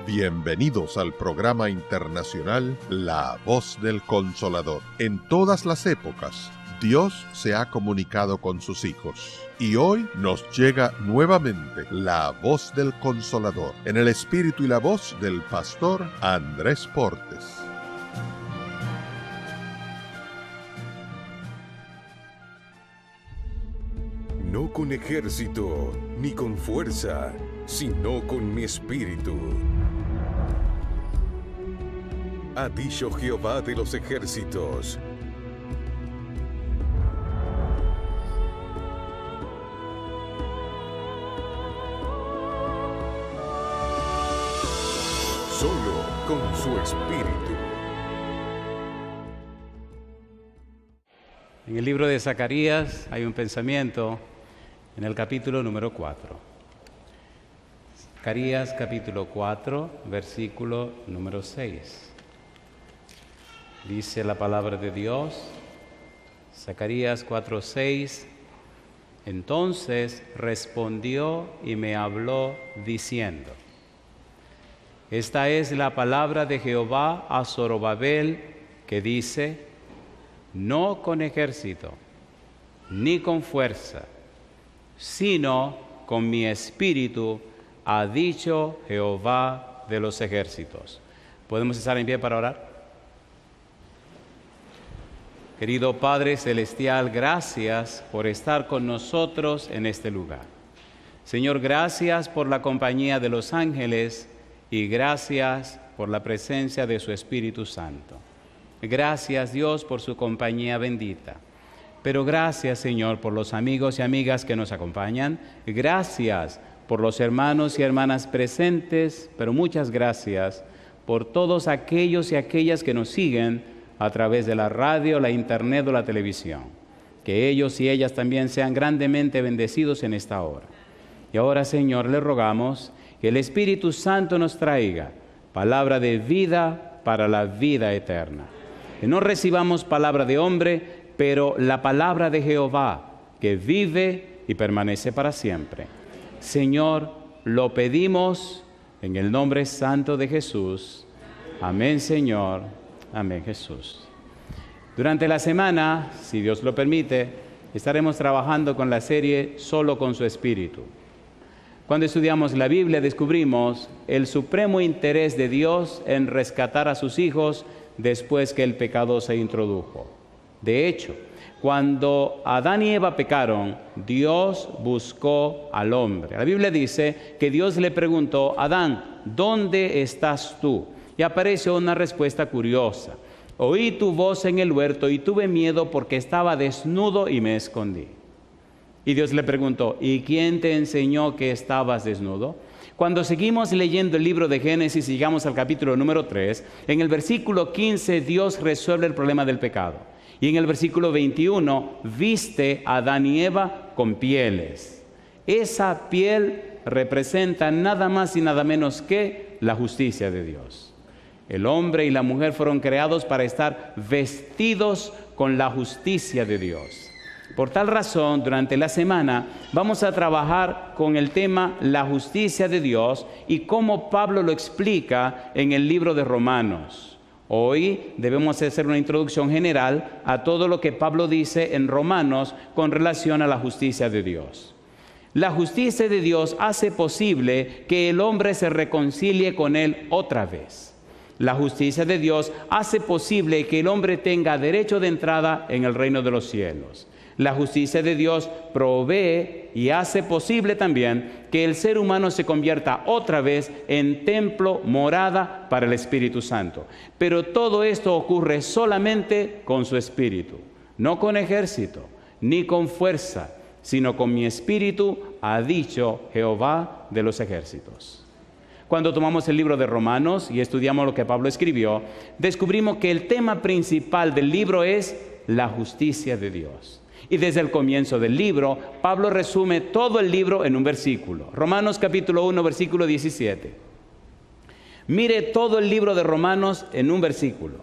Bienvenidos al programa internacional La Voz del Consolador. En todas las épocas, Dios se ha comunicado con sus hijos. Y hoy nos llega nuevamente la voz del Consolador, en el espíritu y la voz del pastor Andrés Portes. No con ejército, ni con fuerza, sino con mi espíritu. Ha dicho Jehová de los ejércitos. Solo con su espíritu. En el libro de Zacarías hay un pensamiento en el capítulo número 4. Zacarías capítulo 4, versículo número 6. Dice la palabra de Dios, Zacarías 4:6, entonces respondió y me habló diciendo, esta es la palabra de Jehová a Zorobabel, que dice, no con ejército, ni con fuerza, sino con mi espíritu, ha dicho Jehová de los ejércitos. ¿Podemos estar en pie para orar? Querido Padre Celestial, gracias por estar con nosotros en este lugar. Señor, gracias por la compañía de los ángeles y gracias por la presencia de su Espíritu Santo. Gracias, Dios, por su compañía bendita. Pero gracias, Señor, por los amigos y amigas que nos acompañan. Gracias por los hermanos y hermanas presentes, pero muchas gracias por todos aquellos y aquellas que nos siguen a través de la radio, la internet o la televisión. Que ellos y ellas también sean grandemente bendecidos en esta hora. Y ahora, Señor, le rogamos que el Espíritu Santo nos traiga palabra de vida para la vida eterna. Que no recibamos palabra de hombre, pero la palabra de Jehová, que vive y permanece para siempre. Señor, lo pedimos en el nombre santo de Jesús. Amén, Señor. Amén, Jesús. Durante la semana, si Dios lo permite, estaremos trabajando con la serie Solo con su Espíritu. Cuando estudiamos la Biblia descubrimos el supremo interés de Dios en rescatar a sus hijos después que el pecado se introdujo. De hecho, cuando Adán y Eva pecaron, Dios buscó al hombre. La Biblia dice que Dios le preguntó, Adán, ¿dónde estás tú? Y apareció una respuesta curiosa. Oí tu voz en el huerto y tuve miedo porque estaba desnudo y me escondí. Y Dios le preguntó, ¿y quién te enseñó que estabas desnudo? Cuando seguimos leyendo el libro de Génesis y llegamos al capítulo número 3, en el versículo 15 Dios resuelve el problema del pecado. Y en el versículo 21 viste a Adán y Eva con pieles. Esa piel representa nada más y nada menos que la justicia de Dios. El hombre y la mujer fueron creados para estar vestidos con la justicia de Dios. Por tal razón, durante la semana vamos a trabajar con el tema la justicia de Dios y cómo Pablo lo explica en el libro de Romanos. Hoy debemos hacer una introducción general a todo lo que Pablo dice en Romanos con relación a la justicia de Dios. La justicia de Dios hace posible que el hombre se reconcilie con Él otra vez. La justicia de Dios hace posible que el hombre tenga derecho de entrada en el reino de los cielos. La justicia de Dios provee y hace posible también que el ser humano se convierta otra vez en templo, morada para el Espíritu Santo. Pero todo esto ocurre solamente con su Espíritu, no con ejército, ni con fuerza, sino con mi Espíritu, ha dicho Jehová de los ejércitos. Cuando tomamos el libro de Romanos y estudiamos lo que Pablo escribió, descubrimos que el tema principal del libro es la justicia de Dios. Y desde el comienzo del libro, Pablo resume todo el libro en un versículo. Romanos capítulo 1, versículo 17. Mire todo el libro de Romanos en un versículo.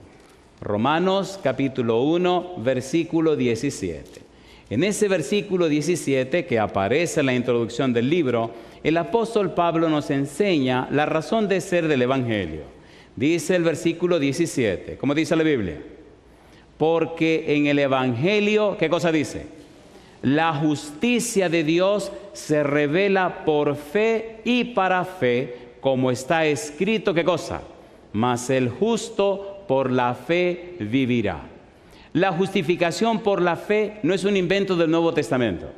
Romanos capítulo 1, versículo 17. En ese versículo 17 que aparece en la introducción del libro, el apóstol Pablo nos enseña la razón de ser del Evangelio. Dice el versículo 17, ¿cómo dice la Biblia? Porque en el Evangelio, ¿qué cosa dice? La justicia de Dios se revela por fe y para fe, como está escrito, ¿qué cosa? Mas el justo por la fe vivirá. La justificación por la fe no es un invento del Nuevo Testamento.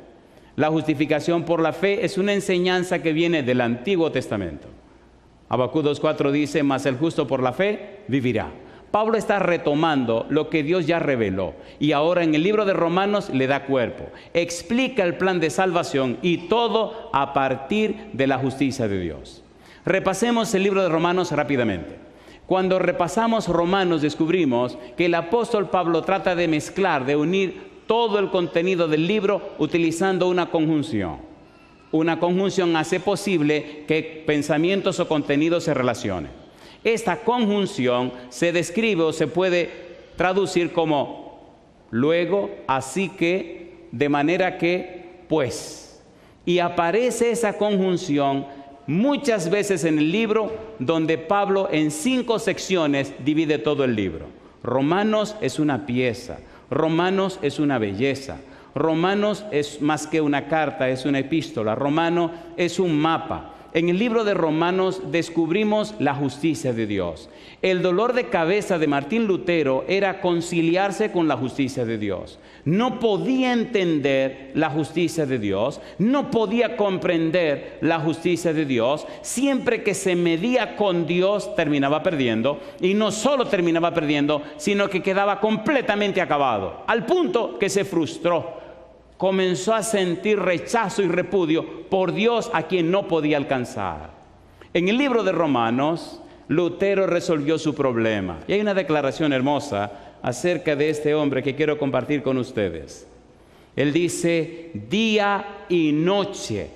La justificación por la fe es una enseñanza que viene del Antiguo Testamento. Habacuc 2:4 dice, mas el justo por la fe vivirá. Pablo está retomando lo que Dios ya reveló y ahora en el libro de Romanos le da cuerpo. Explica el plan de salvación y todo a partir de la justicia de Dios. Repasemos el libro de Romanos rápidamente. Cuando repasamos Romanos descubrimos que el apóstol Pablo trata de mezclar, de unir todo el contenido del libro utilizando una conjunción. Una conjunción hace posible que pensamientos o contenidos se relacionen. Esta conjunción se describe o se puede traducir como luego, así que, de manera que, pues. Y aparece esa conjunción muchas veces en el libro, donde Pablo en 5 secciones divide todo el libro. Romanos es una pieza, Romanos es una belleza, Romanos es más que una carta, es una epístola, Romano es un mapa. En el libro de Romanos descubrimos la justicia de Dios. El dolor de cabeza de Martín Lutero era conciliarse con la justicia de Dios. No podía entender la justicia de Dios, no podía comprender la justicia de Dios. Siempre que se medía con Dios terminaba perdiendo, y no solo terminaba perdiendo, sino que quedaba completamente acabado, al punto que se frustró. Comenzó a sentir rechazo y repudio por Dios a quien no podía alcanzar. En el libro de Romanos, Lutero resolvió su problema. Y hay una declaración hermosa acerca de este hombre que quiero compartir con ustedes. Él dice, día y noche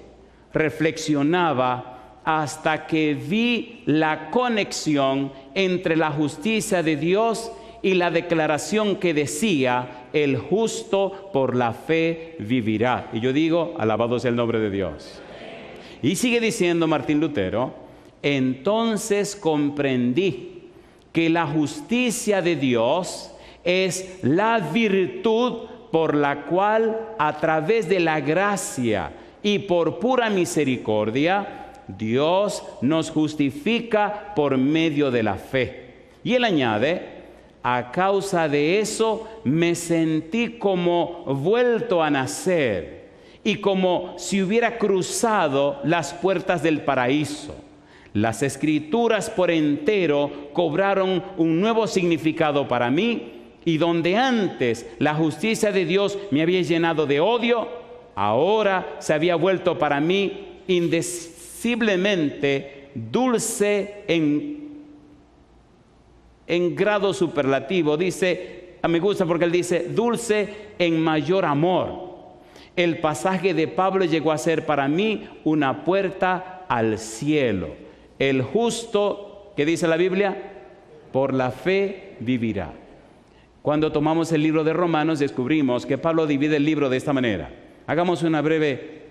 reflexionaba hasta que vi la conexión entre la justicia de Dios y la declaración que decía, el justo por la fe vivirá. Y yo digo, alabado sea el nombre de Dios. Y sigue diciendo Martín Lutero, entonces comprendí que la justicia de Dios es la virtud por la cual, a través de la gracia y por pura misericordia, Dios nos justifica por medio de la fe. Y él añade, a causa de eso me sentí como vuelto a nacer y como si hubiera cruzado las puertas del paraíso. Las escrituras por entero cobraron un nuevo significado para mí, y donde antes la justicia de Dios me había llenado de odio, ahora se había vuelto para mí indeciblemente dulce en grado superlativo. Dice, me gusta porque él dice, dulce en mayor amor. El pasaje de Pablo llegó a ser para mí una puerta al cielo. El justo, ¿qué dice la Biblia? Por la fe vivirá. Cuando tomamos el libro de Romanos descubrimos que Pablo divide el libro de esta manera. Hagamos una breve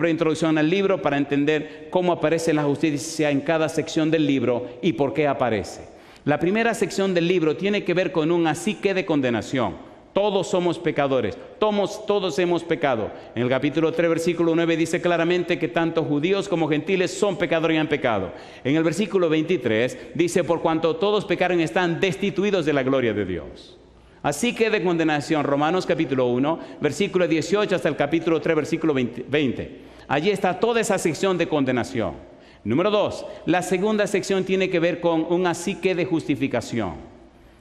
introducción al libro para entender cómo aparece la justicia en cada sección del libro y por qué aparece. La primera sección del libro tiene que ver con un así que de condenación. Todos somos pecadores, todos hemos pecado. En el capítulo 3, versículo 9 dice claramente que tanto judíos como gentiles son pecadores y han pecado. En el versículo 23 dice, por cuanto todos pecaron están destituidos de la gloria de Dios. Así que de condenación, Romanos capítulo 1, versículo 18 hasta el capítulo 3, versículo 20. Allí está toda esa sección de condenación. Número 2, la segunda sección tiene que ver con un así que de justificación.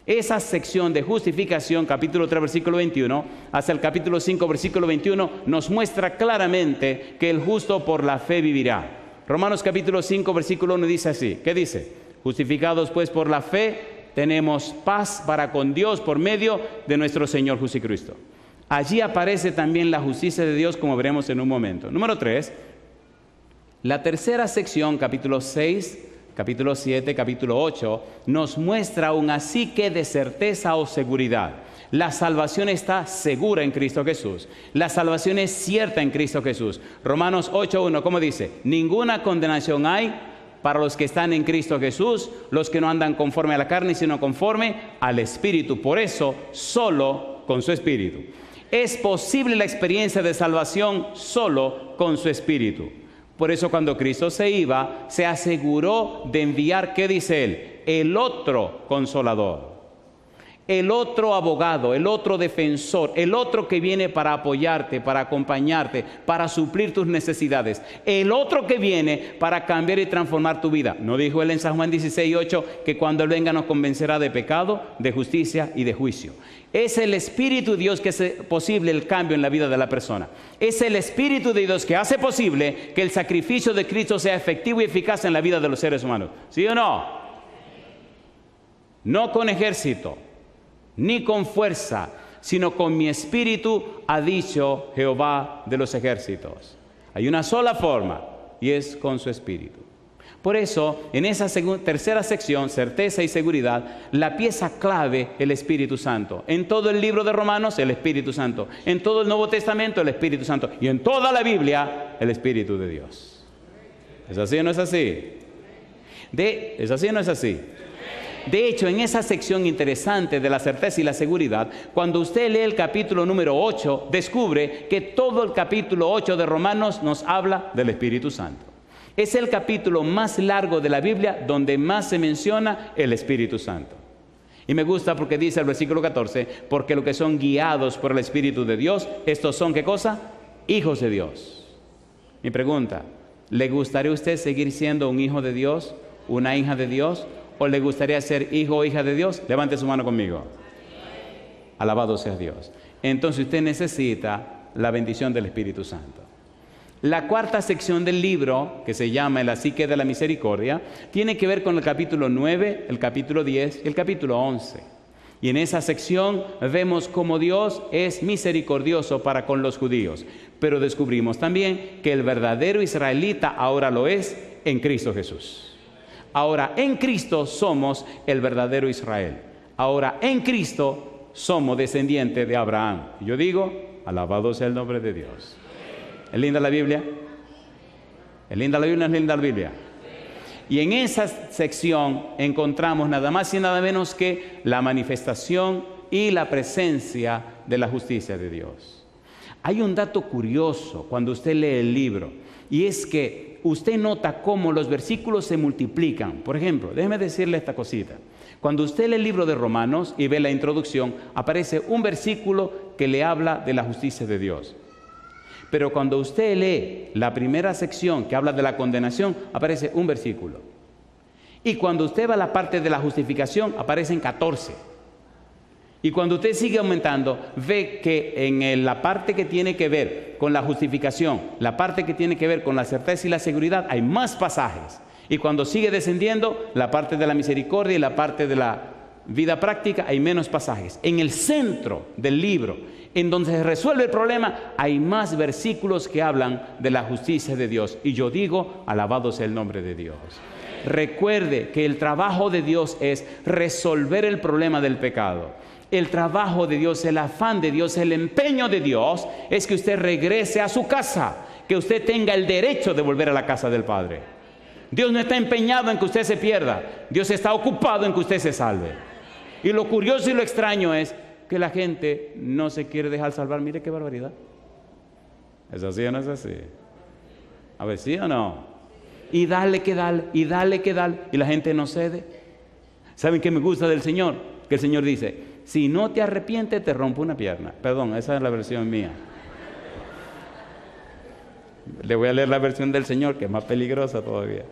Esa sección de justificación, capítulo 3, versículo 21, hasta el capítulo 5, versículo 21, nos muestra claramente que el justo por la fe vivirá. Romanos capítulo 5, versículo 1 dice así, ¿qué dice? Justificados pues por la fe, tenemos paz para con Dios por medio de nuestro Señor Jesucristo. Allí aparece también la justicia de Dios, como veremos en un momento. Número 3, la tercera sección, capítulo 6, capítulo 7, capítulo 8, nos muestra un así que de certeza o seguridad. La salvación está segura en Cristo Jesús. La salvación es cierta en Cristo Jesús. Romanos 8:1, ¿cómo dice? Ninguna condenación hay para los que están en Cristo Jesús, los que no andan conforme a la carne, sino conforme al Espíritu. Por eso, solo con su Espíritu. Es posible la experiencia de salvación solo con su Espíritu. Por eso cuando Cristo se iba, se aseguró de enviar, ¿qué dice Él? El otro Consolador, el otro abogado, el otro defensor, el otro que viene para apoyarte, para acompañarte, para suplir tus necesidades, el otro que viene para cambiar y transformar tu vida. ¿No dijo Él en San Juan 16:8 que cuando Él venga nos convencerá de pecado, de justicia y de juicio? Es el Espíritu de Dios que hace posible el cambio en la vida de la persona. Es el Espíritu de Dios que hace posible que el sacrificio de Cristo sea efectivo y eficaz en la vida de los seres humanos. ¿Sí o no? No con ejército, ni con fuerza, sino con mi espíritu, ha dicho Jehová de los ejércitos. Hay una sola forma, y es con su espíritu. Por eso, en esa tercera sección, certeza y seguridad, la pieza clave, el Espíritu Santo. En todo el libro de Romanos, el Espíritu Santo. En todo el Nuevo Testamento, el Espíritu Santo. Y en toda la Biblia, el Espíritu de Dios. ¿Es así o no es así? ¿Es así o no es así? De hecho, en esa sección interesante de la certeza y la seguridad, cuando usted lee el capítulo número 8, descubre que todo el capítulo 8 de Romanos nos habla del Espíritu Santo. Es el capítulo más largo de la Biblia donde más se menciona el Espíritu Santo. Y me gusta porque dice el versículo 14, porque los que son guiados por el Espíritu de Dios, estos son, ¿qué cosa? Hijos de Dios. Mi pregunta, ¿le gustaría a usted seguir siendo un hijo de Dios, una hija de Dios? ¿O le gustaría ser hijo o hija de Dios? Levante su mano conmigo. Alabado sea Dios. Entonces usted necesita la bendición del Espíritu Santo. La cuarta sección del libro, que se llama La Psique de la Misericordia, tiene que ver con el capítulo 9, el capítulo 10 y el capítulo 11. Y en esa sección vemos cómo Dios es misericordioso para con los judíos. Pero descubrimos también que el verdadero israelita ahora lo es en Cristo Jesús. Ahora en Cristo somos el verdadero Israel. Ahora en Cristo somos descendientes de Abraham. Y yo digo, alabado sea el nombre de Dios. ¿Es linda la Biblia? ¿Es linda la Biblia? ¿Es linda la Biblia? Y en esa sección encontramos nada más y nada menos que la manifestación y la presencia de la justicia de Dios. Hay un dato curioso cuando usted lee el libro, y es que usted nota cómo los versículos se multiplican. Por ejemplo, déjeme decirle esta cosita. Cuando usted lee el libro de Romanos y ve la introducción, aparece un versículo que le habla de la justicia de Dios. Pero cuando usted lee la primera sección que habla de la condenación, aparece un versículo. Y cuando usted va a la parte de la justificación, aparecen 14. Y cuando usted sigue aumentando, ve que en la parte que tiene que ver con la justificación, la parte que tiene que ver con la certeza y la seguridad, hay más pasajes. Y cuando sigue descendiendo, la parte de la misericordia y la parte de la vida práctica, hay menos pasajes. En el centro del libro, en donde se resuelve el problema, hay más versículos que hablan de la justicia de Dios. Y yo digo, alabado sea el nombre de Dios. Recuerde que el trabajo de Dios es resolver el problema del pecado. El trabajo de Dios, el afán de Dios, el empeño de Dios es que usted regrese a su casa, que usted tenga el derecho de volver a la casa del Padre. Dios no está empeñado en que usted se pierda, Dios está ocupado en que usted se salve. Y lo curioso y lo extraño es que la gente no se quiere dejar salvar. Mire qué barbaridad. ¿Es así o no es así? A ver, ¿sí o no? Y dale que dale, y dale que dale, y la gente no cede. ¿Saben qué me gusta del Señor? Que el Señor dice, si no te arrepientes, te rompo una pierna. Perdón, esa es la versión mía. Le voy a leer la versión del Señor, que es más peligrosa todavía.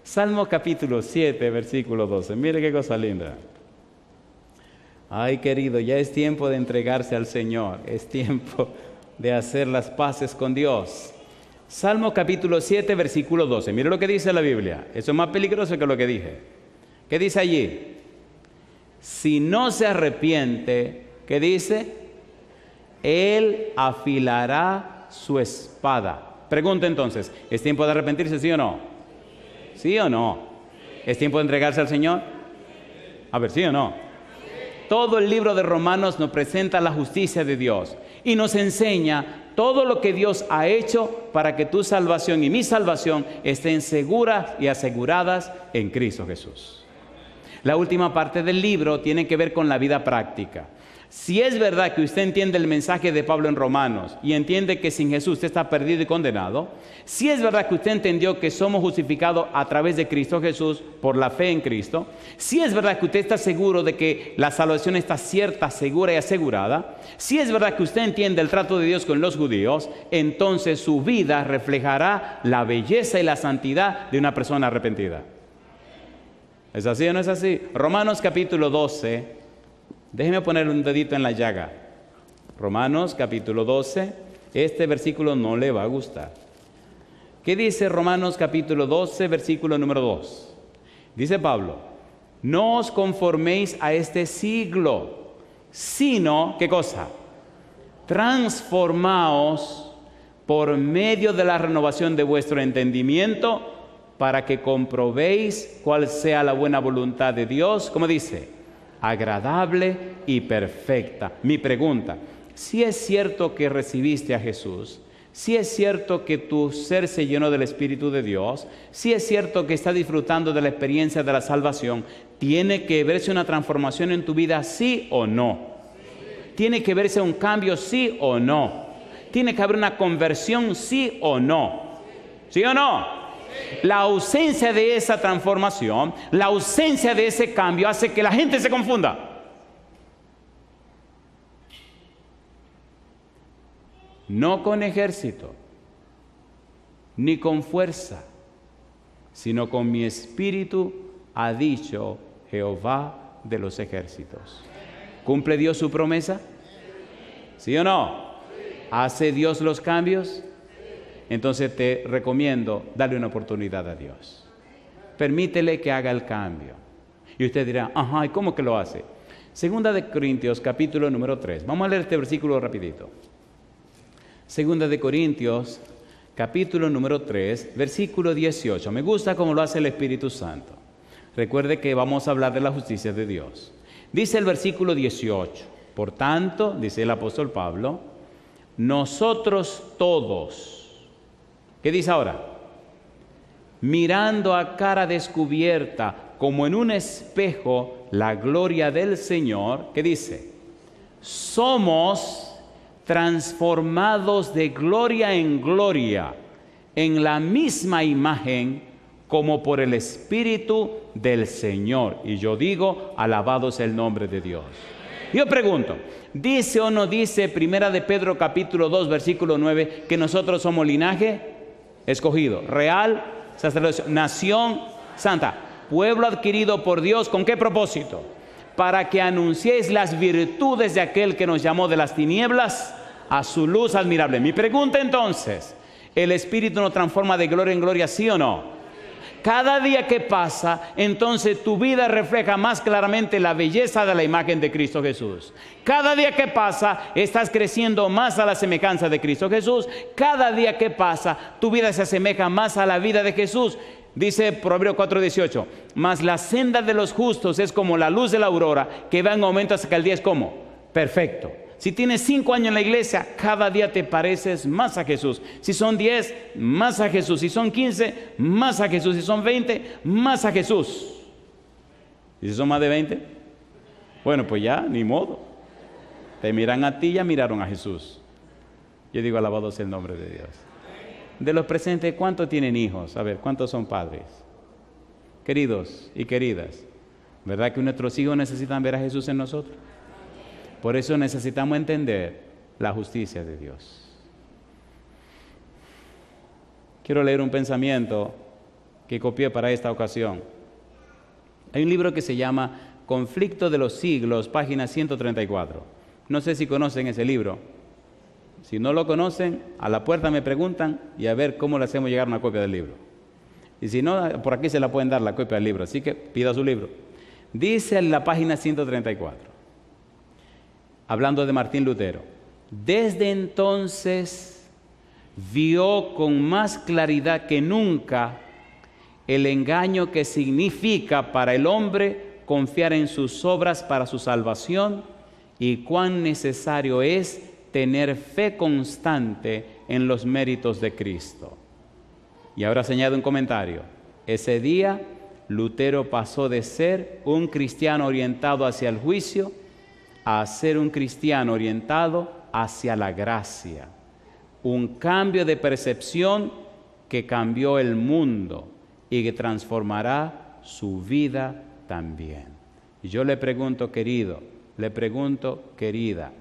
Salmo capítulo 7, versículo 12. Mire qué cosa linda. Ay, querido, ya es tiempo de entregarse al Señor. Es tiempo de hacer las paces con Dios. Salmo capítulo 7, versículo 12. Mire lo que dice la Biblia. Eso es más peligroso que lo que dije. ¿Qué dice allí? Si no se arrepiente, ¿qué dice? Él afilará su espada. Pregunta entonces, ¿es tiempo de arrepentirse, sí o no? ¿Sí o no? ¿Es tiempo de entregarse al Señor? A ver, ¿sí o no? todo el libro de Romanos nos presenta la justicia de Dios y nos enseña todo lo que Dios ha hecho para que tu salvación y mi salvación estén seguras y aseguradas en Cristo Jesús. La última parte del libro tiene que ver con la vida práctica. Si es verdad que usted entiende el mensaje de Pablo en Romanos y entiende que sin Jesús usted está perdido y condenado, si es verdad que usted entendió que somos justificados a través de Cristo Jesús por la fe en Cristo, si es verdad que usted está seguro de que la salvación está cierta, segura y asegurada, si es verdad que usted entiende el trato de Dios con los judíos, entonces su vida reflejará la belleza y la santidad de una persona arrepentida. ¿Es así o no es así? Romanos capítulo 12. Déjeme poner un dedito en la llaga. Romanos capítulo 12, este versículo no le va a gustar. ¿Qué dice Romanos capítulo 12, versículo número 2? Dice Pablo, no os conforméis a este siglo, sino, ¿qué cosa? Transformaos por medio de la renovación de vuestro entendimiento para que comprobéis cuál sea la buena voluntad de Dios. ¿Cómo dice? Agradable y perfecta. Mi pregunta, si es cierto que recibiste a Jesús, si es cierto que tu ser se llenó del Espíritu de Dios, si es cierto que estás disfrutando de la experiencia de la salvación, ¿tiene que verse una transformación en tu vida, sí o no? ¿Tiene que verse un cambio, sí o no? ¿Tiene que haber una conversión, sí o no? ¿Sí o no? La ausencia de esa transformación, la ausencia de ese cambio hace que la gente se confunda. No con ejército, ni con fuerza, sino con mi espíritu, ha dicho Jehová de los ejércitos. ¿Cumple Dios su promesa? ¿Sí o no? ¿Hace Dios los cambios? Entonces te recomiendo darle una oportunidad a Dios. Permítele que haga el cambio. Y usted dirá, ajá, ¿y cómo que lo hace? Segunda de Corintios, capítulo número 3. Vamos a leer este versículo rapidito. Segunda de Corintios, capítulo número 3, versículo 18. Me gusta cómo lo hace el Espíritu Santo. Recuerde que vamos a hablar de la justicia de Dios. Dice el versículo 18. Por tanto, dice el apóstol Pablo, nosotros todos... ¿Qué dice ahora? Mirando a cara descubierta, como en un espejo, la gloria del Señor, ¿qué dice? Somos transformados de gloria en gloria, en la misma imagen, como por el Espíritu del Señor. Y yo digo, alabado sea el nombre de Dios. Yo pregunto, ¿dice o no dice Primera de Pedro capítulo 2, versículo 9, que nosotros somos linaje escogido, real, sacerdocio, nación santa, pueblo adquirido por Dios? ¿Con qué propósito? Para que anunciéis las virtudes de aquel que nos llamó de las tinieblas a su luz admirable. Mi pregunta entonces, ¿el Espíritu nos transforma de gloria en gloria, sí o no? Cada día que pasa, entonces tu vida refleja más claramente la belleza de la imagen de Cristo Jesús. Cada día que pasa, estás creciendo más a la semejanza de Cristo Jesús. Cada día que pasa, tu vida se asemeja más a la vida de Jesús. Dice Proverbios 4:18, mas la senda de los justos es como la luz de la aurora, que va en aumento hasta que el día es como perfecto. Si tienes 5 años en la iglesia, cada día te pareces más a Jesús. Si son 10, más a Jesús. Si son 15, más a Jesús. Si son 20, más a Jesús. ¿Y si son más de 20? Bueno, pues ya, ni modo. Te miran a ti, ya miraron a Jesús. Yo digo, alabado sea el nombre de Dios. De los presentes, ¿cuántos tienen hijos? A ver, ¿cuántos son padres? Queridos y queridas, ¿verdad que nuestros hijos necesitan ver a Jesús en nosotros? Por eso necesitamos entender la justicia de Dios. Quiero leer un pensamiento que copié para esta ocasión. Hay un libro que se llama Conflicto de los Siglos, página 134. No sé si conocen ese libro. Si no lo conocen, a la puerta me preguntan y a ver cómo le hacemos llegar una copia del libro. Y si no, por aquí se la pueden dar la copia del libro. Así que pida su libro. Dice en la página 134. Hablando de Martín Lutero, desde entonces vio con más claridad que nunca el engaño que significa para el hombre confiar en sus obras para su salvación y cuán necesario es tener fe constante en los méritos de Cristo. Y ahora se añade un comentario. Ese día, Lutero pasó de ser un cristiano orientado hacia el juicio a ser un cristiano orientado hacia la gracia. Un cambio de percepción que cambió el mundo y que transformará su vida también. Y yo le pregunto, querido, querida,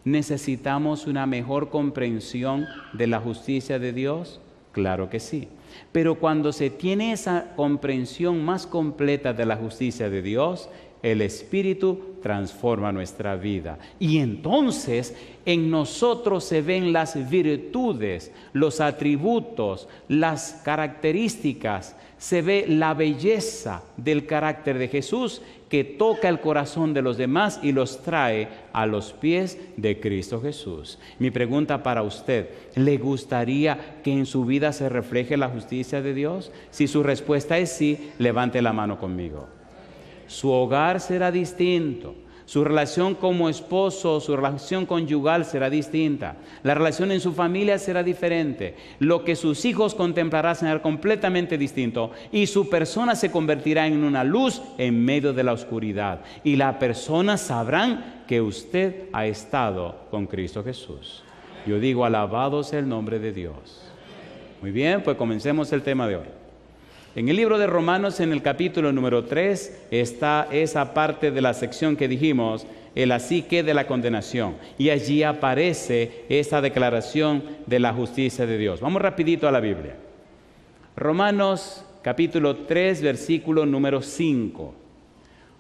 ¿necesitamos una mejor comprensión de la justicia de Dios? Claro que sí. Pero cuando se tiene esa comprensión más completa de la justicia de Dios, el Espíritu transforma nuestra vida. Y entonces en nosotros se ven las virtudes, los atributos, las características, se ve la belleza del carácter de Jesús que toca el corazón de los demás y los trae a los pies de Cristo Jesús. Mi pregunta para usted, ¿le gustaría que en su vida se refleje la justicia de Dios? Si su respuesta es sí, levante la mano conmigo. Su hogar será distinto. Su relación como esposo, su relación conyugal será distinta. La relación en su familia será diferente. Lo que sus hijos contemplarán será completamente distinto. Y su persona se convertirá en una luz en medio de la oscuridad. Y las personas sabrán que usted ha estado con Cristo Jesús. Yo digo, alabado sea el nombre de Dios. Muy bien, pues comencemos el tema de hoy. En el libro de Romanos, en el capítulo número 3, está esa parte de la sección que dijimos, el así que de la condenación. Y allí aparece esa declaración de la justicia de Dios. Vamos rapidito a la Biblia. Romanos capítulo 3, versículo número 5.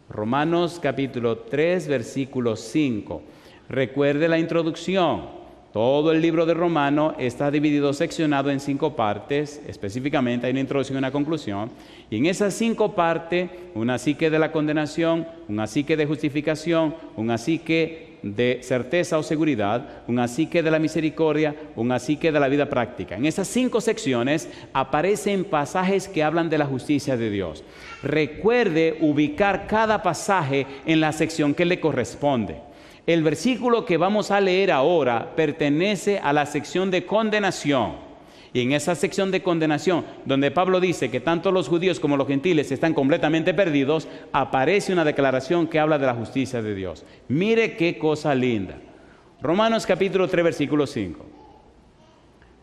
Romanos capítulo 3, versículo 5. Recuerde la introducción. Todo el libro de Romano está dividido, seccionado en 5 partes. Específicamente hay una introducción y una conclusión. Y en esas 5 partes, una psique de la condenación, una psique de justificación, una psique de certeza o seguridad, una psique de la misericordia, una psique de la vida práctica. En esas 5 secciones aparecen pasajes que hablan de la justicia de Dios. Recuerde ubicar cada pasaje en la sección que le corresponde. El versículo que vamos a leer ahora pertenece a la sección de condenación. Y en esa sección de condenación, donde Pablo dice que tanto los judíos como los gentiles están completamente perdidos, aparece una declaración que habla de la justicia de Dios. Mire qué cosa linda. Romanos capítulo 3, versículo 5.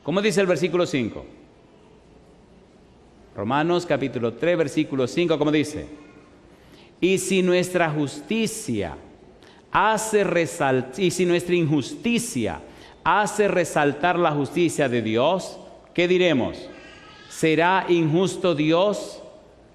¿Cómo dice el versículo 5? Romanos capítulo 3, versículo 5, ¿cómo dice? Y si nuestra justicia y si nuestra injusticia hace resaltar la justicia de Dios, ¿qué diremos? ¿Será injusto Dios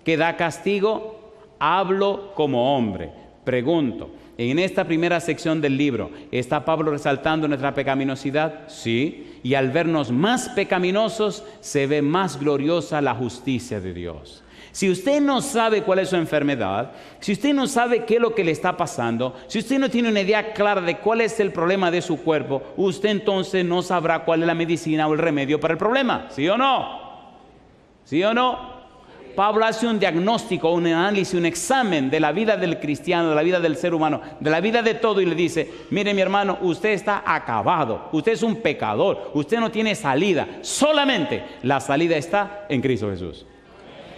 que da castigo? Hablo como hombre. Pregunto, en esta primera sección del libro, ¿está Pablo resaltando nuestra pecaminosidad? Sí. Y al vernos más pecaminosos, se ve más gloriosa la justicia de Dios. Si usted no sabe cuál es su enfermedad, si usted no sabe qué es lo que le está pasando, si usted no tiene una idea clara de cuál es el problema de su cuerpo, usted entonces no sabrá cuál es la medicina o el remedio para el problema. ¿Sí o no? ¿Sí o no? Pablo hace un diagnóstico, un análisis, un examen de la vida del cristiano, de la vida del ser humano, de la vida de todo, y le dice, mire mi hermano, usted está acabado, usted es un pecador, usted no tiene salida, solamente la salida está en Cristo Jesús.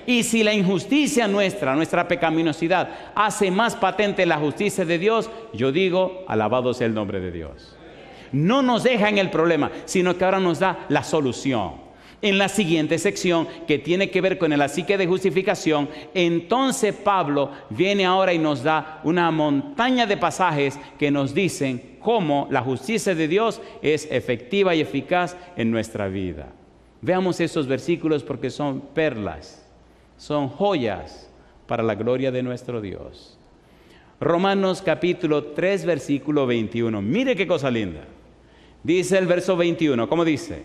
Y si la injusticia nuestra pecaminosidad, hace más patente la justicia de Dios, yo digo, alabado sea el nombre de Dios. No nos deja en el problema, sino que ahora nos da la solución. En la siguiente sección, que tiene que ver con el psique de justificación, entonces Pablo viene ahora y nos da una montaña de pasajes que nos dicen cómo la justicia de Dios es efectiva y eficaz en nuestra vida. Veamos esos versículos porque son perlas. Son joyas para la gloria de nuestro Dios. Romanos capítulo 3, versículo 21. Mire qué cosa linda. Dice el verso 21, ¿cómo dice?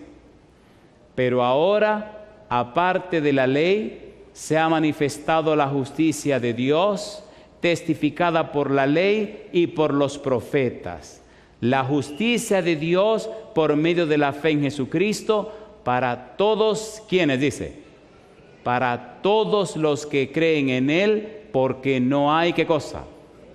Pero ahora, aparte de la ley, se ha manifestado la justicia de Dios, testificada por la ley y por los profetas. La justicia de Dios por medio de la fe en Jesucristo para todos, ¿quiénes? Dice. para todos los que creen en Él, porque no hay, ¿qué cosa?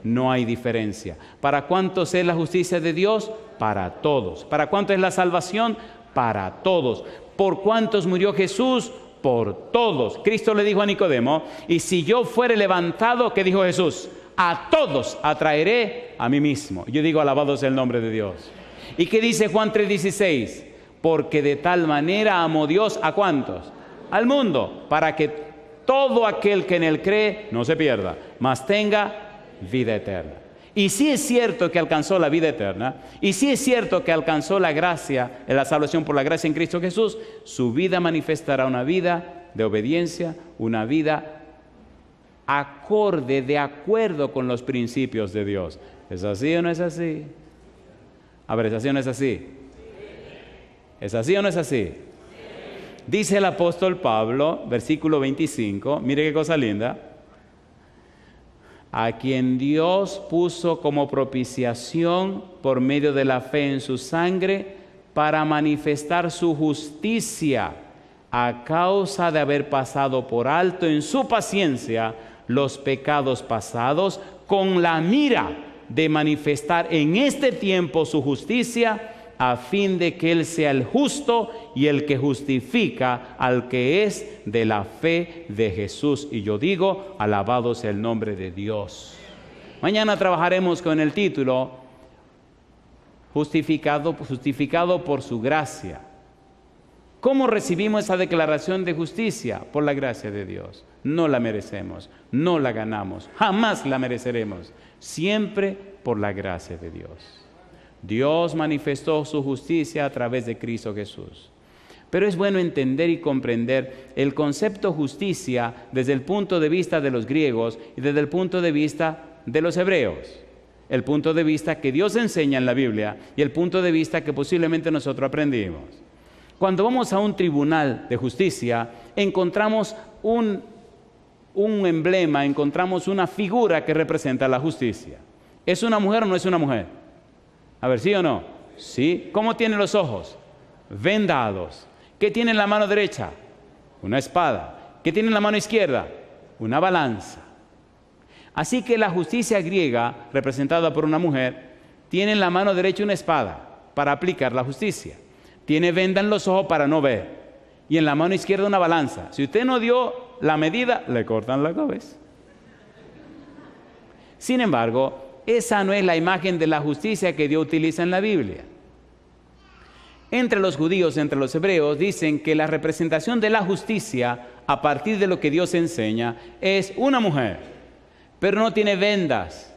No hay diferencia. ¿Para cuántos es la justicia de Dios? Para todos. ¿Para cuántos es la salvación? Para todos. ¿Por cuántos murió Jesús? Por todos. Cristo le dijo a Nicodemo, y si yo fuere levantado, ¿qué dijo Jesús? A todos atraeré a mí mismo. Yo digo, alabado sea el nombre de Dios. ¿Y qué dice Juan 3:16? Porque de tal manera amó Dios, ¿a cuántos? Al mundo, para que todo aquel que en Él cree no se pierda, mas tenga vida eterna. Y sí es cierto que alcanzó la vida eterna, y sí es cierto que alcanzó la gracia, la salvación por la gracia en Cristo Jesús, su vida manifestará una vida de obediencia, una vida acorde, de acuerdo con los principios de Dios. ¿Es así o no es así? A ver, ¿es así o no es así? ¿Es así o no es así? Dice el apóstol Pablo, versículo 25, mire qué cosa linda. A quien Dios puso como propiciación por medio de la fe en su sangre para manifestar su justicia a causa de haber pasado por alto en su paciencia los pecados pasados, con la mira de manifestar en este tiempo su justicia, a fin de que Él sea el justo y el que justifica al que es de la fe de Jesús. Y yo digo, alabado sea el nombre de Dios. Mañana trabajaremos con el título justificado por su gracia. ¿Cómo recibimos esa declaración de justicia? Por la gracia de Dios. No la merecemos, no la ganamos, jamás la mereceremos. Siempre por la gracia de Dios. Dios manifestó su justicia a través de Cristo Jesús. Pero es bueno entender y comprender el concepto justicia desde el punto de vista de los griegos y desde el punto de vista de los hebreos. El punto de vista que Dios enseña en la Biblia y el punto de vista que posiblemente nosotros aprendimos. Cuando vamos a un tribunal de justicia, encontramos un emblema, encontramos una figura que representa la justicia. ¿Es una mujer o no es una mujer? A ver, ¿sí o no? Sí. ¿Cómo tiene los ojos? Vendados. ¿Qué tiene en la mano derecha? Una espada. ¿Qué tiene en la mano izquierda? Una balanza. Así que la justicia griega, representada por una mujer, tiene en la mano derecha una espada para aplicar la justicia. Tiene venda en los ojos para no ver. Y en la mano izquierda una balanza. Si usted no dio la medida, le cortan la cabeza. Sin embargo, esa no es la imagen de la justicia que Dios utiliza en la Biblia. Entre los judíos, entre los hebreos, dicen que la representación de la justicia, a partir de lo que Dios enseña, es una mujer, pero no tiene vendas,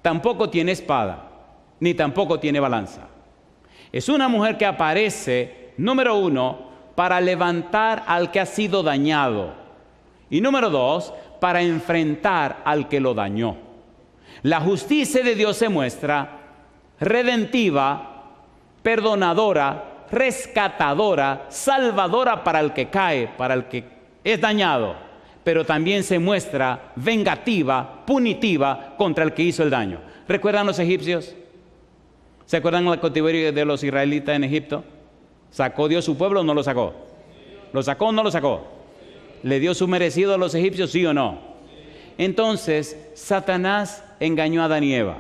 tampoco tiene espada, ni tampoco tiene balanza. Es una mujer que aparece, número uno, para levantar al que ha sido dañado. Y número dos, para enfrentar al que lo dañó. La justicia de Dios se muestra redentiva, perdonadora, rescatadora, salvadora para el que cae, para el que es dañado. Pero también se muestra vengativa, punitiva contra el que hizo el daño. ¿Recuerdan los egipcios? ¿Se acuerdan del cautiverio de los israelitas en Egipto? ¿Sacó Dios su pueblo o no lo sacó? ¿Lo sacó o no lo sacó? ¿Le dio su merecido a los egipcios, sí o no? Entonces, Satanás engañó a Adán y Eva.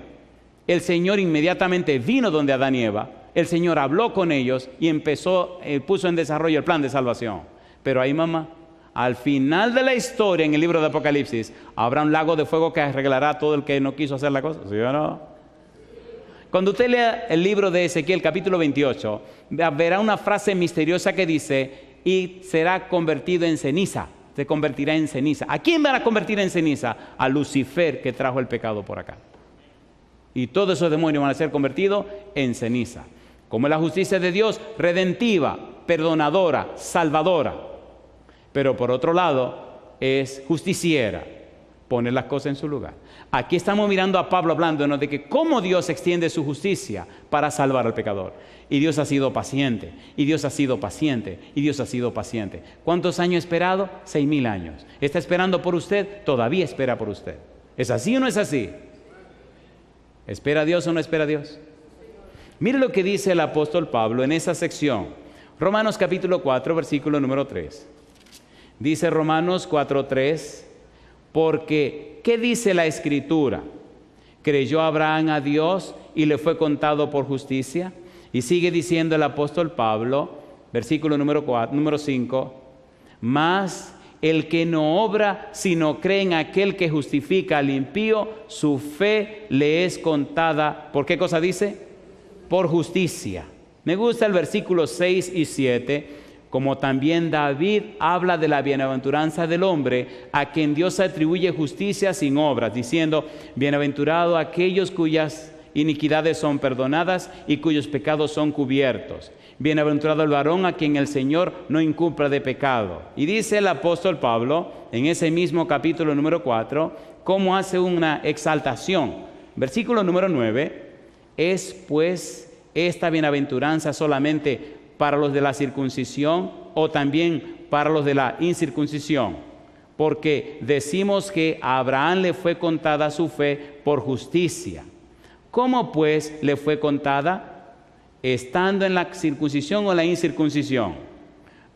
El Señor inmediatamente vino donde Adán y Eva. El Señor habló con ellos y puso en desarrollo el plan de salvación. Pero ahí, mamá, al final de la historia, en el libro de Apocalipsis, habrá un lago de fuego que arreglará a todo el que no quiso hacer la cosa, ¿sí o no? Cuando usted lea el libro de Ezequiel, capítulo 28, verá una frase misteriosa que dice, y será convertido en ceniza, se convertirá en ceniza. ¿A quién van a convertir en ceniza? A Lucifer, que trajo el pecado por acá. Y todos esos demonios van a ser convertidos en ceniza. Como es la justicia de Dios, redentiva, perdonadora, salvadora. Pero por otro lado, es justiciera, pone las cosas en su lugar. Aquí estamos mirando a Pablo hablándonos de que cómo Dios extiende su justicia para salvar al pecador. Y Dios ha sido paciente, y Dios ha sido paciente, y Dios ha sido paciente. ¿Cuántos años ha esperado? 6,000 años. ¿Está esperando por usted? Todavía espera por usted. ¿Es así o no es así? ¿Espera a Dios o no espera a Dios? Mire lo que dice el apóstol Pablo en esa sección. Romanos capítulo 4, versículo número 3. Dice Romanos 4:3, porque ¿qué dice la Escritura? ¿Creyó Abraham a Dios y le fue contado por justicia? Y sigue diciendo el apóstol Pablo, versículo número 5, mas el que no obra, sino cree en aquel que justifica al impío, su fe le es contada. ¿Por qué cosa dice? Por justicia. Me gusta el versículo 6 y 7, como también David habla de la bienaventuranza del hombre, a quien Dios atribuye justicia sin obras, diciendo, bienaventurado aquellos cuyas iniquidades son perdonadas y cuyos pecados son cubiertos. Bienaventurado el varón a quien el Señor no incumpla de pecado. Y dice el apóstol Pablo, en ese mismo capítulo número 4, cómo hace una exaltación. Versículo número 9, es pues esta bienaventuranza solamente para los de la circuncisión o también para los de la incircuncisión, porque decimos que a Abraham le fue contada su fe por justicia. ¿Cómo pues le fue contada? ¿Estando en la circuncisión o en la incircuncisión?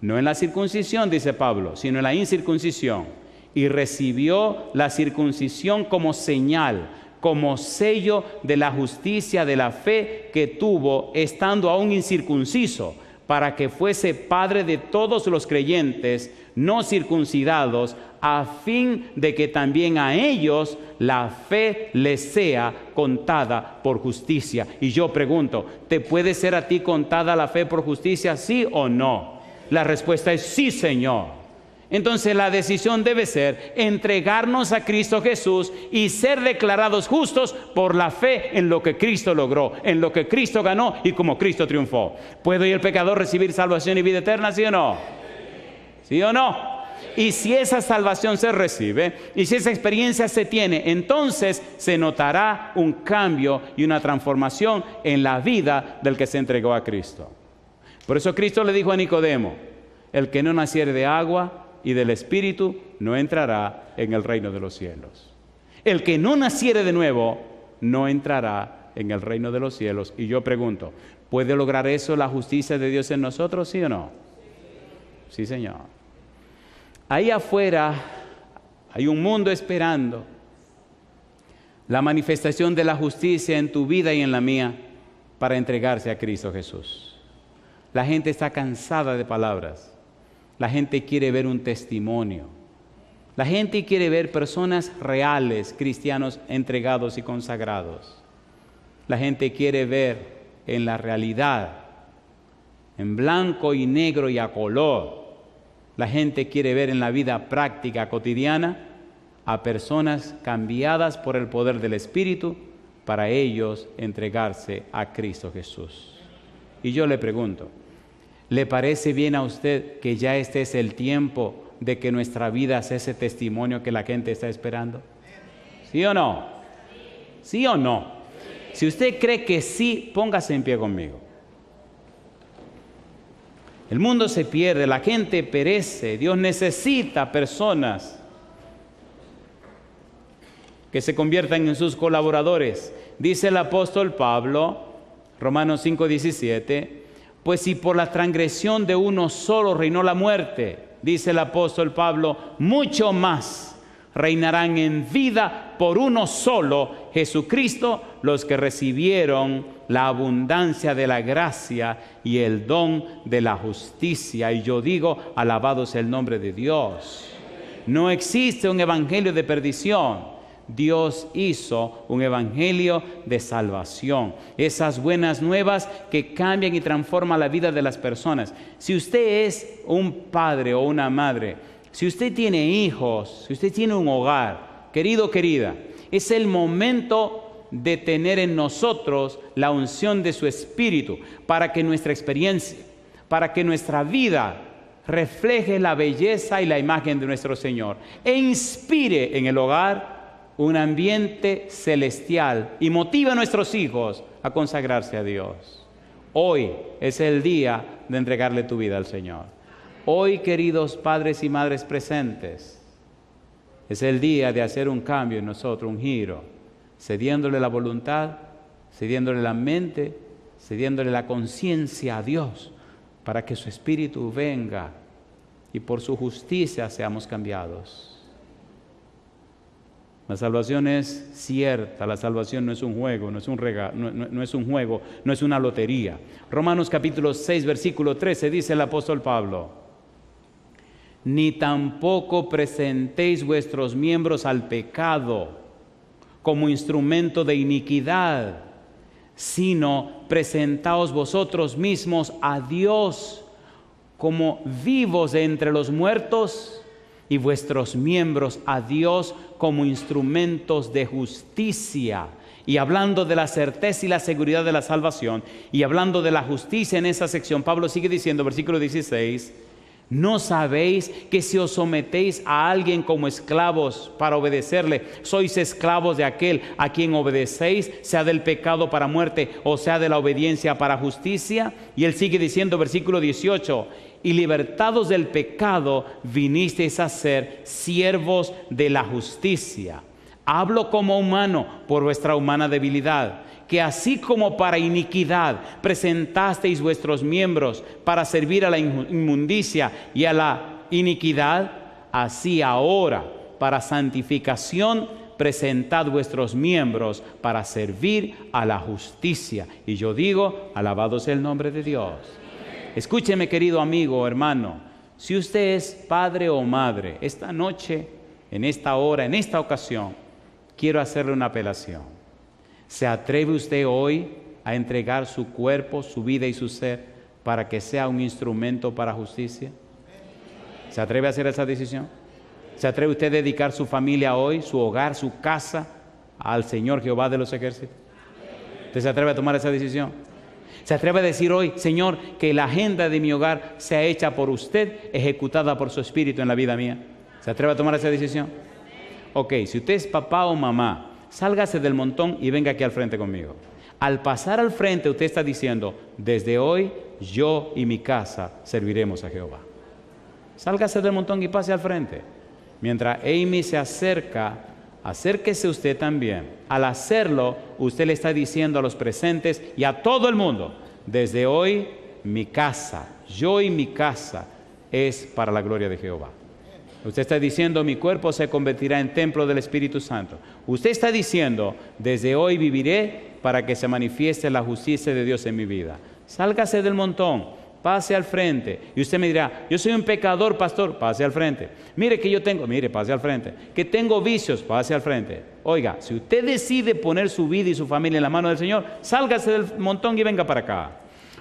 No en la circuncisión, dice Pablo, sino en la incircuncisión. Y recibió la circuncisión como señal, como sello de la justicia de la fe que tuvo estando aún incircunciso, para que fuese padre de todos los creyentes no circuncidados, a fin de que también a ellos la fe les sea contada por justicia. Y yo pregunto, ¿te puede ser a ti contada la fe por justicia, sí o no? La respuesta es sí, Señor. Entonces la decisión debe ser entregarnos a Cristo Jesús y ser declarados justos por la fe en lo que Cristo logró, en lo que Cristo ganó y como Cristo triunfó. ¿Puede el pecador recibir salvación y vida eterna, sí o no? ¿Sí o no? Y si esa salvación se recibe y si esa experiencia se tiene, entonces se notará un cambio y una transformación en la vida del que se entregó a Cristo. Por eso Cristo le dijo a Nicodemo, el que no naciere de agua y del Espíritu no entrará en el reino de los cielos. El que no naciere de nuevo no entrará en el reino de los cielos. Y yo pregunto, ¿puede lograr eso la justicia de Dios en nosotros, sí o no? Sí, Señor. Ahí afuera hay un mundo esperando la manifestación de la justicia en tu vida y en la mía para entregarse a Cristo Jesús. La gente está cansada de palabras. La gente quiere ver un testimonio. La gente quiere ver personas reales, cristianos entregados y consagrados. La gente quiere ver en la realidad, en blanco y negro y a color. La gente quiere ver en la vida práctica cotidiana a personas cambiadas por el poder del Espíritu para ellos entregarse a Cristo Jesús. Y yo le pregunto, ¿le parece bien a usted que ya este es el tiempo de que nuestra vida sea ese testimonio que la gente está esperando? ¿Sí o no? ¿Sí o no? Si usted cree que sí, póngase en pie conmigo. El mundo se pierde, la gente perece. Dios necesita personas que se conviertan en sus colaboradores. Dice el apóstol Pablo, Romanos 5:17, pues si por la transgresión de uno solo reinó la muerte, dice el apóstol Pablo, mucho más reinarán en vida por uno solo, Jesucristo, los que recibieron la abundancia de la gracia y el don de la justicia. Y yo digo, alabado sea el nombre de Dios. No existe un evangelio de perdición. Dios hizo un evangelio de salvación. Esas buenas nuevas que cambian y transforman la vida de las personas. Si usted es un padre o una madre, si usted tiene hijos, si usted tiene un hogar, querido, querida, es el momento de tener en nosotros la unción de su Espíritu para que nuestra experiencia, para que nuestra vida refleje la belleza y la imagen de nuestro Señor e inspire en el hogar un ambiente celestial y motiva a nuestros hijos a consagrarse a Dios. Hoy es el día de entregarle tu vida al Señor. Hoy, queridos padres y madres presentes, es el día de hacer un cambio en nosotros, un giro, cediéndole la voluntad, cediéndole la mente, cediéndole la conciencia a Dios, para que su Espíritu venga y por su justicia seamos cambiados. La salvación es cierta, la salvación no es un juego, no es un regalo, no es un juego, no es una lotería. Romanos capítulo 6, versículo 13 dice el apóstol Pablo: ni tampoco presentéis vuestros miembros al pecado como instrumento de iniquidad, sino presentaos vosotros mismos a Dios como vivos de entre los muertos, y vuestros miembros a Dios como instrumentos de justicia. Y hablando de la certeza y la seguridad de la salvación, y hablando de la justicia en esa sección, Pablo sigue diciendo, versículo 16: ¿no sabéis que si os sometéis a alguien como esclavos para obedecerle, sois esclavos de aquel a quien obedecéis, sea del pecado para muerte o sea de la obediencia para justicia? Y él sigue diciendo, versículo 18: y libertados del pecado vinisteis a ser siervos de la justicia. Hablo como humano por vuestra humana debilidad, que así como para iniquidad presentasteis vuestros miembros para servir a la inmundicia y a la iniquidad, así ahora para santificación presentad vuestros miembros para servir a la justicia. Y yo digo, alabado sea el nombre de Dios. Escúcheme, querido amigo, hermano, si usted es padre o madre, esta noche, en esta hora, en esta ocasión, quiero hacerle una apelación. ¿Se atreve usted hoy a entregar su cuerpo, su vida y su ser para que sea un instrumento para justicia? ¿Se atreve a hacer esa decisión? ¿Se atreve usted a dedicar su familia hoy, su hogar, su casa, al Señor Jehová de los ejércitos? ¿Usted se atreve a tomar esa decisión? ¿Se atreve a decir hoy, Señor, que la agenda de mi hogar sea hecha por usted, ejecutada por su Espíritu en la vida mía? ¿Se atreve a tomar esa decisión? Ok, si usted es papá o mamá, sálgase del montón y venga aquí al frente conmigo. Al pasar al frente, usted está diciendo, desde hoy yo y mi casa serviremos a Jehová. Sálgase del montón y pase al frente. Mientras Amy se acerca, acérquese usted también. Al hacerlo, usted le está diciendo a los presentes y a todo el mundo, desde hoy mi casa, yo y mi casa es para la gloria de Jehová. Usted está diciendo, mi cuerpo se convertirá en templo del Espíritu Santo. Usted está diciendo, desde hoy viviré para que se manifieste la justicia de Dios en mi vida. Sálgase del montón, pase al frente. Y usted me dirá, yo soy un pecador, pastor, pase al frente. Mire que yo tengo, mire, pase al frente. Que tengo vicios, pase al frente. Oiga, si usted decide poner su vida y su familia en la mano del Señor, sálgase del montón y venga para acá.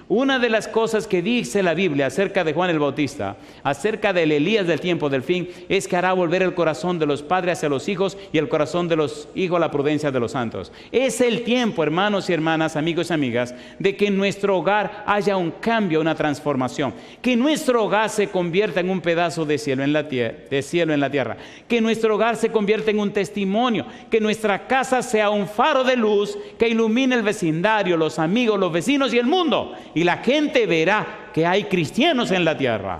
Una de las cosas que dice la Biblia acerca de Juan el Bautista, acerca del Elías del tiempo del fin, es que hará volver el corazón de los padres hacia los hijos y el corazón de los hijos a la prudencia de los santos. Es el tiempo, hermanos y hermanas, amigos y amigas, de que en nuestro hogar haya un cambio, una transformación. Que nuestro hogar se convierta en un pedazo de cielo en la tierra. Que nuestro hogar se convierta en un testimonio. Que nuestra casa sea un faro de luz que ilumine el vecindario, los amigos, los vecinos y el mundo. Y la gente verá que hay cristianos en la tierra.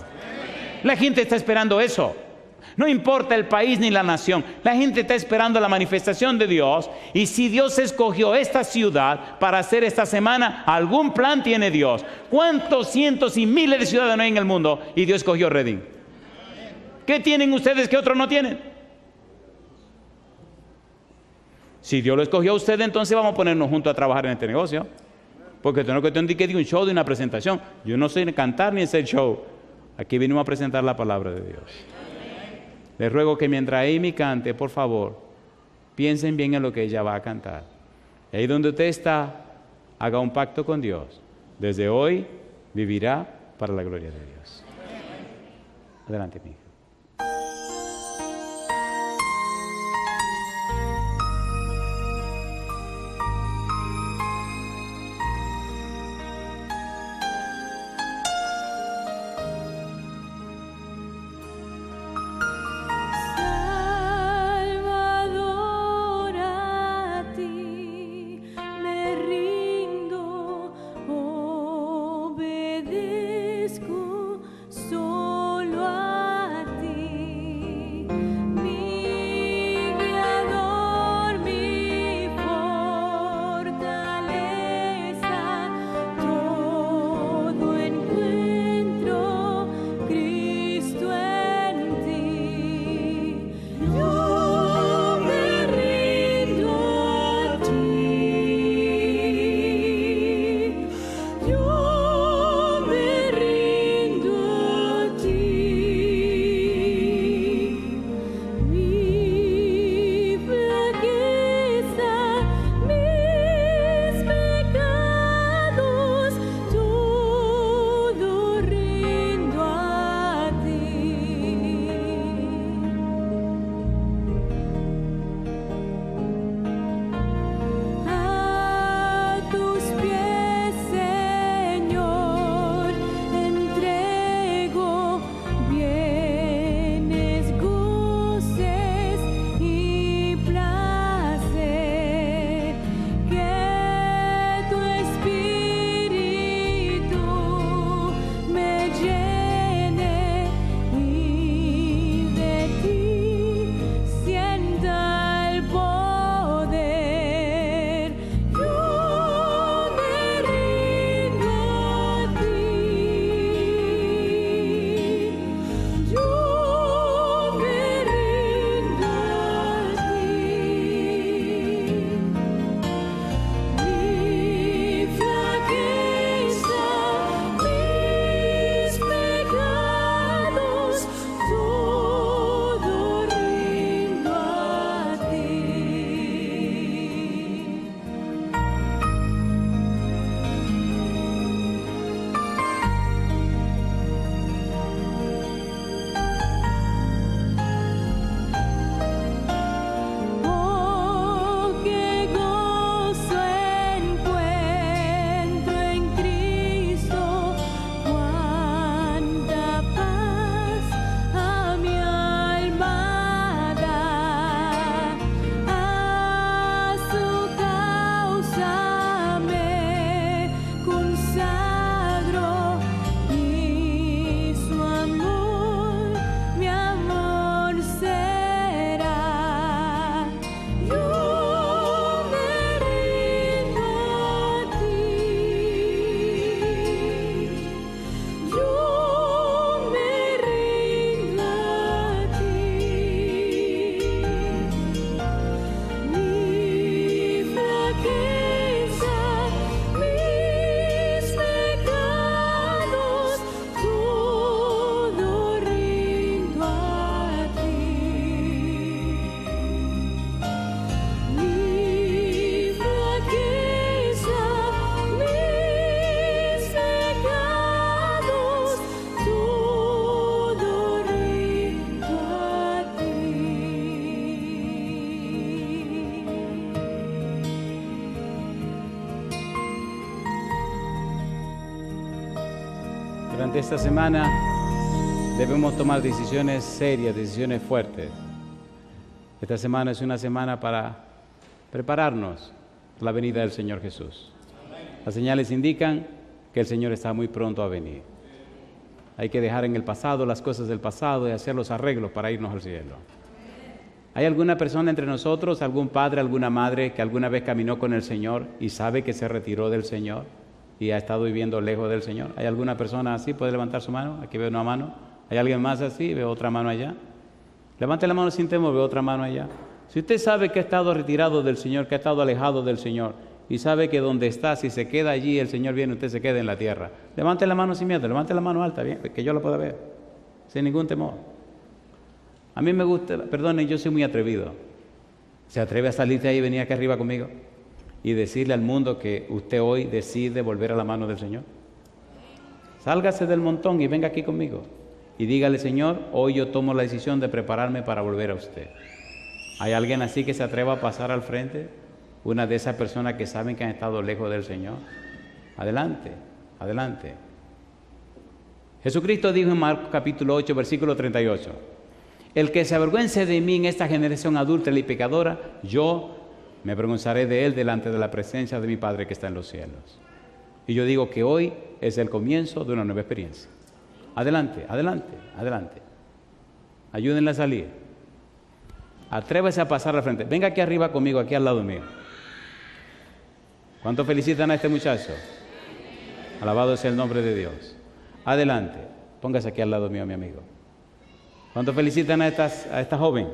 La gente está esperando eso. No importa el país ni la nación. La gente está esperando la manifestación de Dios. Y si Dios escogió esta ciudad para hacer esta semana, algún plan tiene Dios. ¿Cuántos cientos y miles de ciudades no hay en el mundo? Y Dios escogió Redding. ¿Qué tienen ustedes que otros no tienen? Si Dios lo escogió a usted, entonces vamos a ponernos juntos a trabajar en este negocio. Porque tengo que tener de un show, de una presentación. Yo no sé ni cantar ni hacer show. Aquí venimos a presentar la palabra de Dios. Les ruego que mientras Amy cante, por favor, piensen bien en lo que ella va a cantar. Y ahí donde usted está, haga un pacto con Dios. Desde hoy vivirá para la gloria de Dios. Adelante, mi hija. Solo a Durante esta semana debemos tomar decisiones serias, decisiones fuertes. Esta semana es una semana para prepararnos para la venida del Señor Jesús. Las señales indican que el Señor está muy pronto a venir. Hay que dejar en el pasado las cosas del pasado y hacer los arreglos para irnos al cielo. ¿Hay alguna persona entre nosotros, algún padre, alguna madre que alguna vez caminó con el Señor y sabe que se retiró del Señor y ha estado viviendo lejos del Señor? ¿Hay alguna persona así? ¿Puede levantar su mano? Aquí veo una mano. ¿Hay alguien más así? Veo otra mano allá. Levante la mano sin temor, veo otra mano allá. Si usted sabe que ha estado retirado del Señor, que ha estado alejado del Señor y sabe que donde está, si se queda allí, el Señor viene, usted se queda en la tierra. Levante la mano sin miedo, levante la mano alta, bien, que yo la pueda ver, sin ningún temor. A mí me gusta, perdone, yo soy muy atrevido. ¿Se atreve a salir de ahí y venir aquí arriba conmigo y decirle al mundo que usted hoy decide volver a la mano del Señor? Sálgase del montón y venga aquí conmigo y dígale: Señor, hoy yo tomo la decisión de prepararme para volver a usted. ¿Hay alguien así que se atreva a pasar al frente? Una de esas personas que saben que han estado lejos del Señor. Adelante, adelante. Jesucristo dijo en Marcos capítulo 8, versículo 38: el que se avergüence de mí en esta generación adúltera y pecadora, yo me avergonzaré de él delante de la presencia de mi Padre que está en los cielos. Y yo digo que hoy es el comienzo de una nueva experiencia. Adelante, adelante, adelante. Ayúdenle a salir. Atrévese a pasar al frente. Venga aquí arriba conmigo, aquí al lado mío. ¿Cuántos felicitan a este muchacho? Alabado sea el nombre de Dios. Adelante. Póngase aquí al lado mío, mi amigo. ¿Cuántos felicitan a esta joven?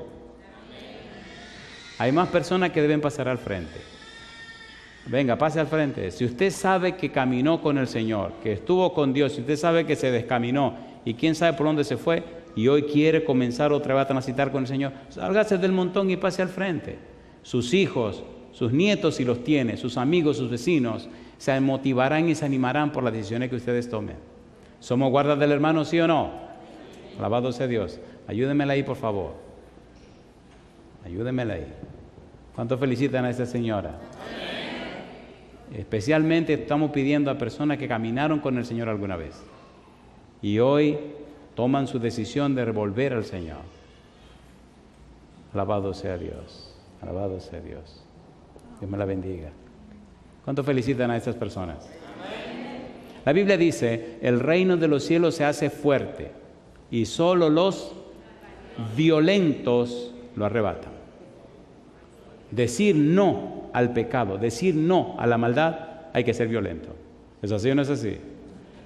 Hay más personas que deben pasar al frente. Venga, pase al frente. Si usted sabe que caminó con el Señor, que estuvo con Dios, si usted sabe que se descaminó y quién sabe por dónde se fue y hoy quiere comenzar otra vez a transitar con el Señor, sálgase del montón y pase al frente. Sus hijos, sus nietos, si los tiene, sus amigos, sus vecinos, se motivarán y se animarán por las decisiones que ustedes tomen. ¿Somos guardas del hermano, sí o no? Alabado sea Dios. Ayúdenmela ahí, por favor. Ayúdenmela ahí. ¿Cuántos felicitan a esta señora? Especialmente estamos pidiendo a personas que caminaron con el Señor alguna vez y hoy toman su decisión de volver al Señor. Alabado sea Dios. Alabado sea Dios. Dios me la bendiga. ¿Cuántos felicitan a estas personas? La Biblia dice: el reino de los cielos se hace fuerte y solo los violentos lo arrebatan. Decir no al pecado, decir no a la maldad, hay que ser violento. ¿Es así o no es así?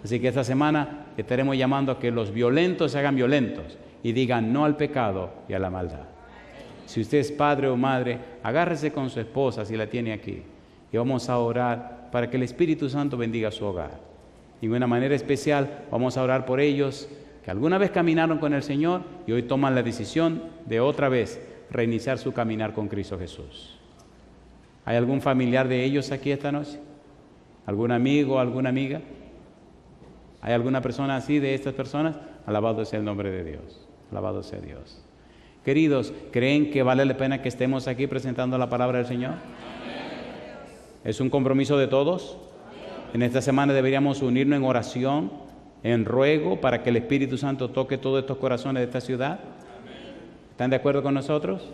Así que esta semana estaremos llamando a que los violentos se hagan violentos y digan no al pecado y a la maldad. Si usted es padre o madre, agárrese con su esposa si la tiene aquí y vamos a orar para que el Espíritu Santo bendiga su hogar. Y de una manera especial vamos a orar por ellos que alguna vez caminaron con el Señor y hoy toman la decisión de otra vez reiniciar su caminar con Cristo Jesús. ¿Hay algún familiar de ellos aquí esta noche? ¿Algún amigo, alguna amiga? ¿Hay alguna persona así de estas personas? Alabado sea el nombre de Dios. Alabado sea Dios. Queridos, ¿creen que vale la pena que estemos aquí presentando la palabra del Señor? ¿Es un compromiso de todos? En esta semana deberíamos unirnos en oración, en ruego, para que el Espíritu Santo toque todos estos corazones de esta ciudad. ¿Están de acuerdo con nosotros?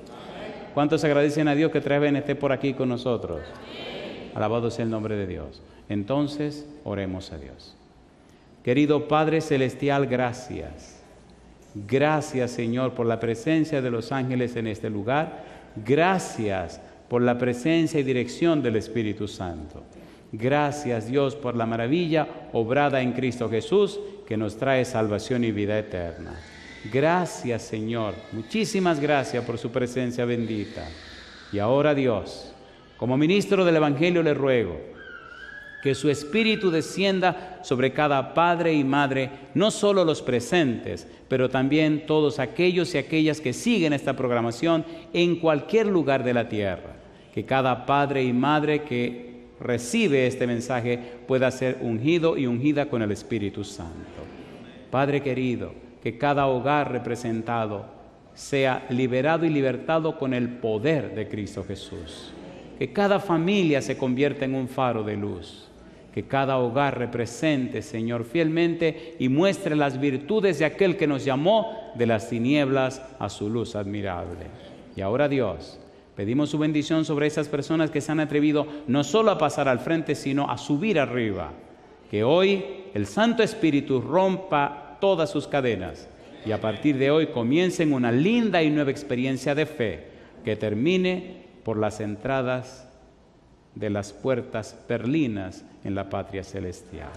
¿Cuántos agradecen a Dios que Treven esté por aquí con nosotros? Alabado sea el nombre de Dios. Entonces, oremos a Dios. Querido Padre Celestial, gracias. Gracias, Señor, por la presencia de los ángeles en este lugar. Gracias por la presencia y dirección del Espíritu Santo. Gracias, Dios, por la maravilla obrada en Cristo Jesús, que nos trae salvación y vida eterna. Gracias, Señor. Muchísimas gracias por su presencia bendita. Y ahora, Dios, como ministro del Evangelio le ruego que su Espíritu descienda sobre cada padre y madre, no solo los presentes, pero también todos aquellos y aquellas que siguen esta programación en cualquier lugar de la tierra. Que cada padre y madre que recibe este mensaje pueda ser ungido y ungida con el Espíritu Santo. Padre querido, que cada hogar representado sea liberado y libertado con el poder de Cristo Jesús. Que cada familia se convierta en un faro de luz. que cada hogar represente, Señor, fielmente y muestre las virtudes de aquel que nos llamó de las tinieblas a su luz admirable. Y ahora, Dios, pedimos su bendición sobre esas personas que se han atrevido no solo a pasar al frente, sino a subir arriba. Que hoy el Santo Espíritu rompa todas sus cadenas y a partir de hoy comiencen una linda y nueva experiencia de fe que termine por las entradas de las puertas perlinas en la patria celestial.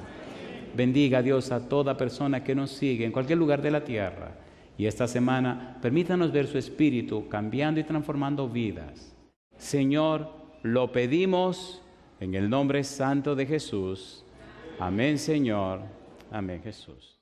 Bendiga, Dios, a toda persona que nos sigue en cualquier lugar de la tierra. Y esta semana permítanos ver su Espíritu cambiando y transformando vidas. Señor, lo pedimos en el nombre santo de Jesús. Amén, Señor. Amén, Jesús.